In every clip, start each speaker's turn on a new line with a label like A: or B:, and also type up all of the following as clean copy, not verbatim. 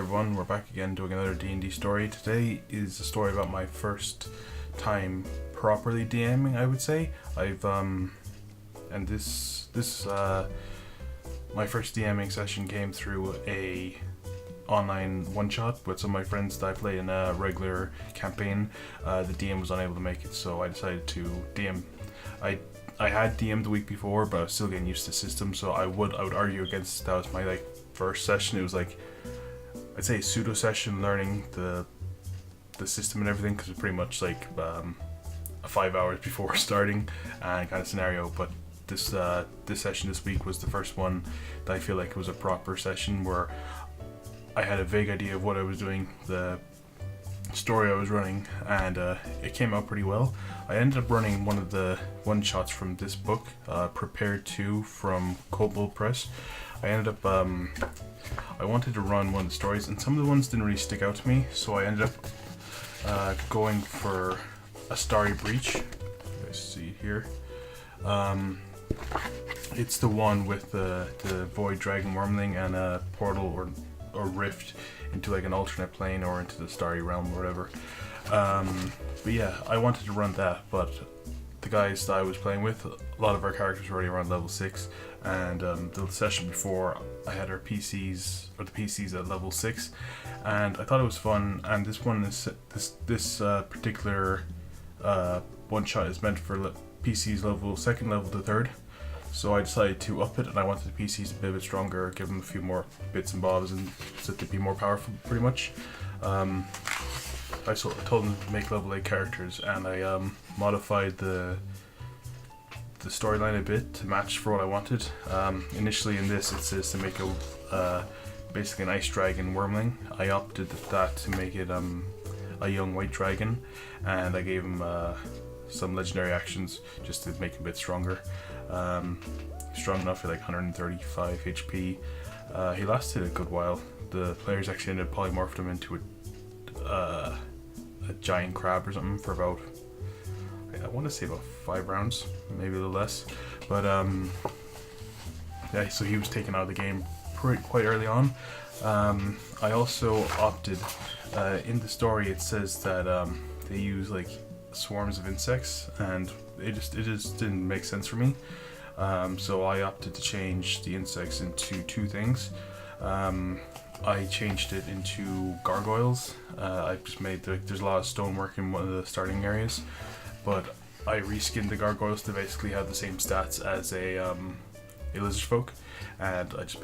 A: everyone, we're back again doing another D&D story. Today is a story about my first time properly DMing, I would say. My first DMing session came through a online one-shot with some of my friends that I play in a regular campaign. The DM was unable to make it, so I decided to DM. I had DM'd the week before, but I was still getting used to the system, so I would argue against that was my first session. It was I'd say a pseudo session learning the system and everything, because it was pretty much 5 hours before starting and kind of scenario. But this session this week was the first one that I feel like was a proper session where I had a vague idea of what I was doing, the story I was running, and it came out pretty well. I ended up running one of the one-shots from this book, Prepared 2 from Kobold Press. I ended up, I wanted to run one of the stories, and some of the ones didn't really stick out to me, so I ended up going for a Starry Breach. You guys see it here. It's the one with the Void Dragon Wormling and a portal or rift into an alternate plane or into the Starry Realm or whatever. But yeah, I wanted to run that, but the guys that I was playing with, a lot of our characters were already around level 6, and the session before I had the PCs at level 6, and I thought it was fun. And this one is this particular one shot is meant for PCs level 2nd level to 3rd. So I decided to up it, and I wanted the PCs a bit stronger, give them a few more bits and bobs, and so they'd be more powerful, pretty much. I told them to make level 8 characters, and I modified the storyline a bit to match for what I wanted. Initially in this, it says to make basically an ice dragon wormling. I opted that to make it a young white dragon, and I gave him some legendary actions just to make him a bit stronger. Strong enough for 135 HP. He lasted a good while. The players actually ended up polymorphing him into a giant crab or something for about, I want to say about 5 rounds, maybe a little less. But yeah, so he was taken out of the game quite early on. I also opted, in the story it says that they use swarms of insects, and it just didn't make sense for me. So I opted to change the insects into 2 things. I changed it into gargoyles. I just made there's a lot of stonework in one of the starting areas, but I reskinned the gargoyles to basically have the same stats as a lizard folk, and I just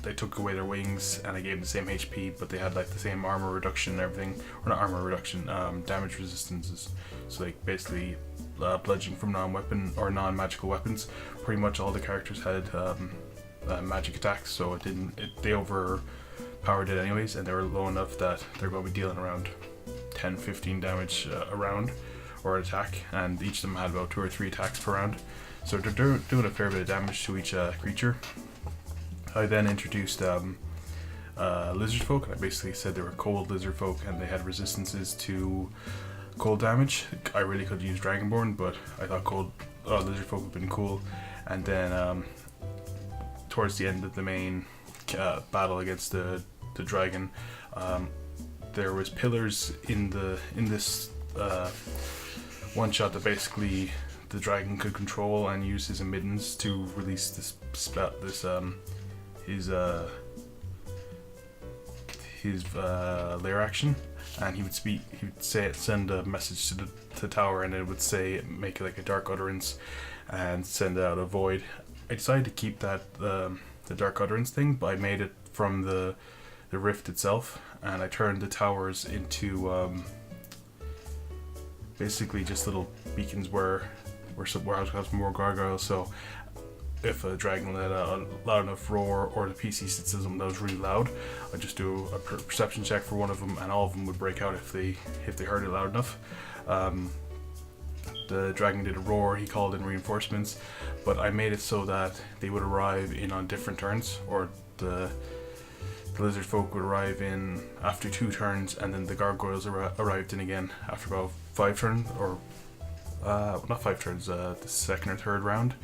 A: I took away their wings and I gave them the same HP, but they had the same armor reduction and everything, or not armor reduction, damage resistances. So basically bludgeoning from non-weapon or non-magical weapons. Pretty much all the characters had magic attacks, so they overpowered it anyways, and they were low enough that they're going to be dealing around 10-15 damage a round or an attack, and each of them had about 2 or 3 attacks per round, so they're doing a fair bit of damage to each creature. I then introduced lizard folk, and I basically said they were cold lizard folk and they had resistances to cold damage. I really could use Dragonborn, but I thought cold lizard folk would have been cool. And then towards the end of the main battle against the dragon, there was pillars in this one shot that basically the dragon could control and use his emittance to release this his lair action, and he would send a message to the tower, and it would say, make it like a dark utterance and send out a void. I decided to keep that the dark utterance thing, but I made it from the rift itself, and I turned the towers into basically just little beacons where I have more gargoyles. So if a dragon let out a loud enough roar, or the PC system that was really loud, I'd just do a perception check for one of them, and all of them would break out if they heard it loud enough. The dragon did a roar, he called in reinforcements, but I made it so that they would arrive in on different turns, or the lizard folk would arrive in after 2 turns, and then the gargoyles arrived in again after about 5 turns, or not 5 turns, the second or third round.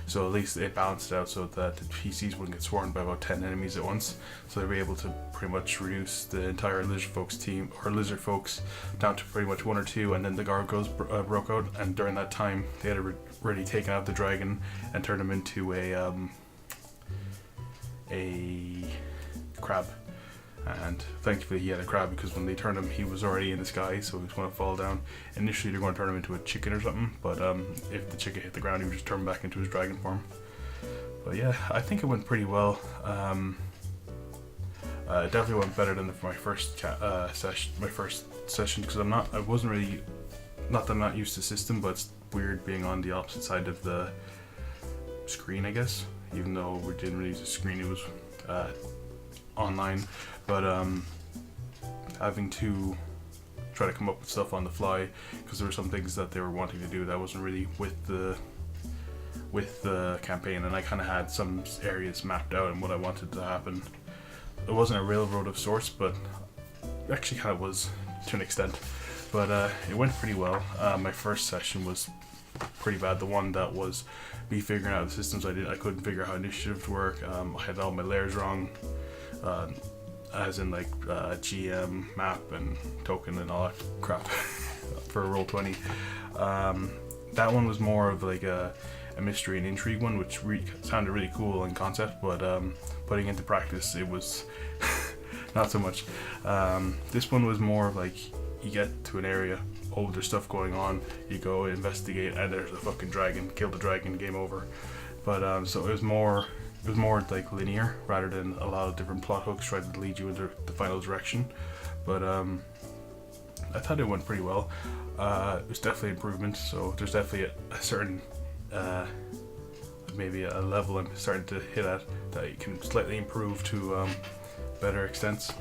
A: So at least it balanced it out so that the PCs wouldn't get swarmed by about 10 enemies at once. So they were able to pretty much reduce the entire Lizard Folks team, or Lizard Folks, down to pretty much 1 or 2, and then the Gargoyles broke out, and during that time they had already taken out the dragon and turned him into a crab. And thankfully he had a crab, because when they turned him he was already in the sky, so he was going to fall down. Initially they're going to turn him into a chicken or something, but if the chicken hit the ground he would just turn back into his dragon form. But yeah, I think it went pretty well. It definitely went better than my first session, because I wasn't really, not that I'm not used to system, but it's weird being on the opposite side of the screen, I guess, even though we didn't really use a screen, it was online. But having to try to come up with stuff on the fly, because there were some things that they were wanting to do that wasn't really with the campaign, and I kind of had some areas mapped out and what I wanted to happen. It wasn't a railroad of sorts, but it actually kind of was to an extent. But it went pretty well. My first session was pretty bad. The one that was me figuring out the systems I couldn't figure out how initiatives work. I had all my layers wrong. As in like GM, map, and token and all that crap for Roll20. That one was more of like a mystery and intrigue one, which sounded really cool in concept, but putting into practice it was not so much. This one was more of like, you get to an area, oh there's stuff going on, you go investigate, and there's a fucking dragon, kill the dragon, game over. But so it was more like linear rather than a lot of different plot hooks trying to lead you into the final direction. But I thought it went pretty well. It was definitely improvement, so there's definitely a certain maybe a level I'm starting to hit at that you can slightly improve to better extents,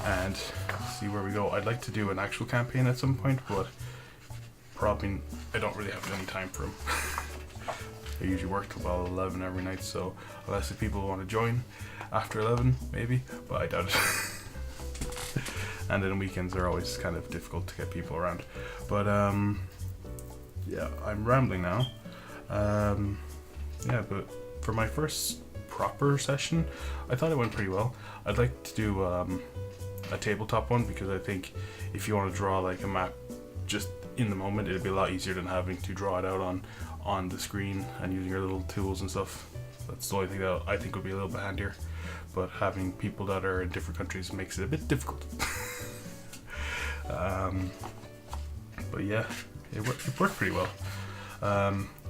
A: and see where we go. I'd like to do an actual campaign at some point, but probably I don't really have any time for them. I usually work till about 11 every night, so unless the people want to join after 11, maybe, but I doubt it. And then weekends are always kind of difficult to get people around. But yeah, I'm rambling now. Yeah, but for my first proper session, I thought it went pretty well. I'd like to do a tabletop one, because I think if you want to draw like a map just in the moment, it'd be a lot easier than having to draw it out on the screen and using your little tools and stuff. That's the only thing that I think would be a little bit handier, but having people that are in different countries makes it a bit difficult. But yeah, it worked pretty well.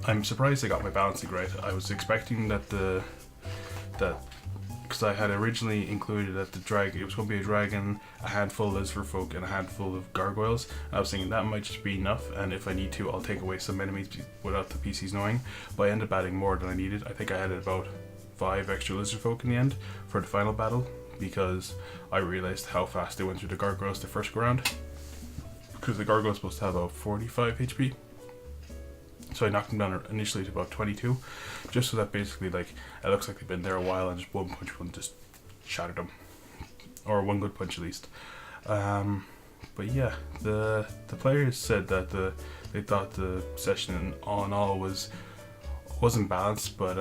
A: I'm surprised I got my balancing right. I was expecting that because I had originally included that the dragon, it was going to be a dragon, a handful of lizard folk, and a handful of gargoyles. I was thinking that might just be enough, and if I need to, I'll take away some enemies without the PCs knowing. But I ended up adding more than I needed. I think I added about 5 extra lizard folk in the end for the final battle, because I realized how fast they went through the gargoyles the first go round. Because the gargoyles supposed to have about 45 HP. So I knocked them down initially to about 22, just so that basically, like, it looks like they've been there a while, and just one punch will just shattered them, or one good punch at least. But yeah, the players said that they thought the session all in all wasn't balanced, but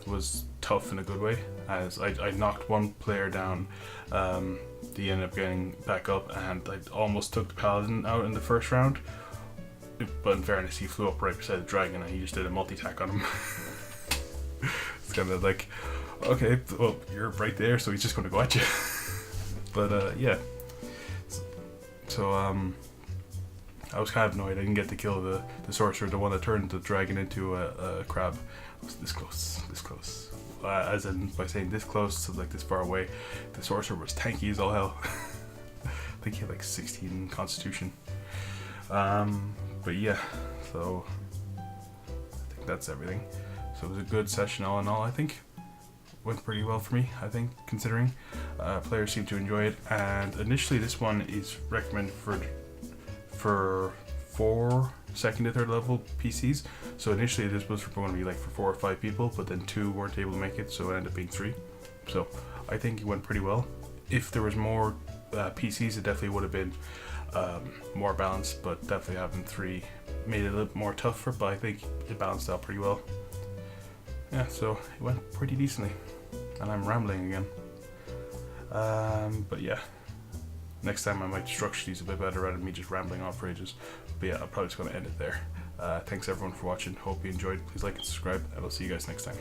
A: was tough in a good way. As I knocked one player down, they ended up getting back up, and I almost took the paladin out in the first round. But in fairness, he flew up right beside the dragon, and he just did a multi-attack on him. It's kind of like, okay, well, you're right there, so he's just going to go at you. But yeah, so I was kind of annoyed I didn't get to kill the sorcerer, the one that turned the dragon into a crab. I was this close. As in, by saying this close to like this far away, the sorcerer was tanky as all hell. I think he had like 16 constitution. But yeah, so I think that's everything. So it was a good session all in all. I think went pretty well for me, I think, considering players seem to enjoy it. And initially this one is recommended for 4 second to third level PCs. So initially this was going to be like for 4 or 5 people, but then 2 weren't able to make it, so it ended up being 3. So I think it went pretty well. If there was more PCs, it definitely would have been more balanced, but definitely having 3 made it a little bit more tougher, but I think it balanced out pretty well. Yeah, so it went pretty decently, and I'm rambling again. But yeah, next time I might structure these a bit better rather than me just rambling on for ages. But yeah, I'm probably just going to end it there. Thanks everyone for watching, hope you enjoyed. Please like and subscribe, and I'll see you guys next time.